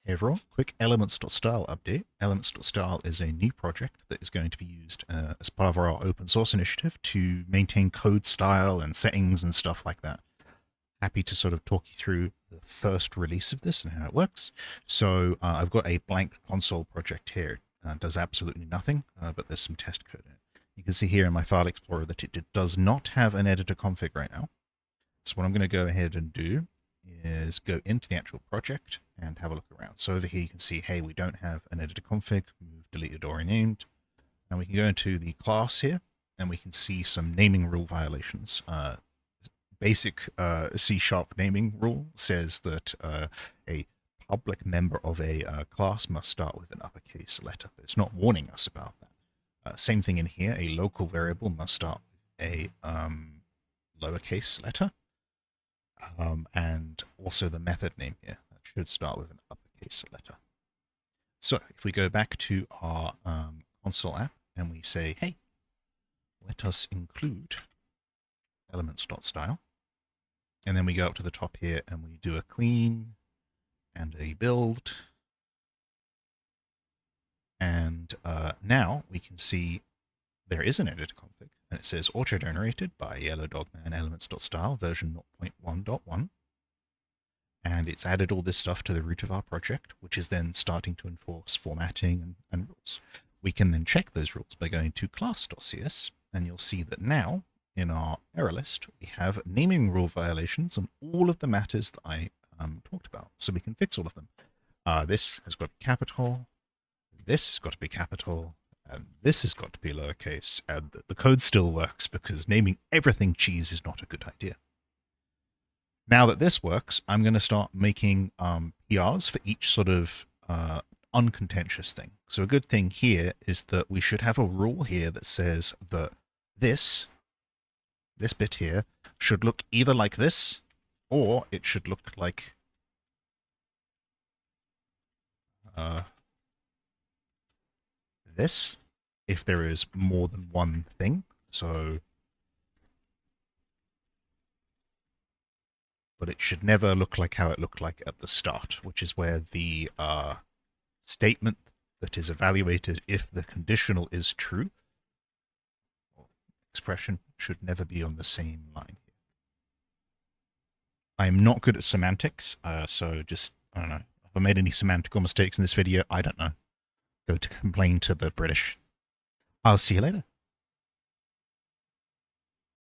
Hey everyone, quick Elements.Style update. Elements.Style is a new project that is going to be used as part of our open source initiative to maintain code style and settings and stuff like that. Happy to sort of talk you through the first release of this and how it works. So I've got a blank console project here. It does absolutely nothing, but there's some test code in it. You can see here in my file explorer that it does not have an editor config right now. So what I'm going to go ahead and do is go into the actual project and have a look around. So over here you can see, hey, we don't have an editor config, move, deleted, or renamed. And we can go into the class here and we can see some naming rule violations. Basic C# naming rule says that a public member of a class must start with an uppercase letter, but it's not warning us about that. Same thing in here, a local variable must start with a lowercase letter. And also the method name here, that should start with an uppercase letter. So if we go back to our console app and we say, hey, let us include Elements.Style, and then we go up to the top here and we do a clean and a build, and now we can see there is an editor config, and it says auto-generated by Yellow Dogman Elements.Style version 0.1.1. And it's added all this stuff to the root of our project, which is then starting to enforce formatting and rules. We can then check those rules by going to class.cs, and you'll see that now in our error list, we have naming rule violations on all of the matters that I talked about. So we can fix all of them. This has got to be capital, this has got to be capital, and this has got to be lowercase, and the code still works because naming everything cheese is not a good idea. Now that this works, I'm going to start making PRs for each sort of uncontentious thing. So a good thing here is that we should have a rule here that says that this bit here should look either like this, or it should look like this, if there is more than one thing. So, but it should never look like how it looked like at the start, which is where the statement that is evaluated if the conditional is true expression should never be on the same line. I'm not good at semantics, so just, I don't know. If I made any semantical mistakes in this video, I don't know. Go to complain to the British. I'll see you later.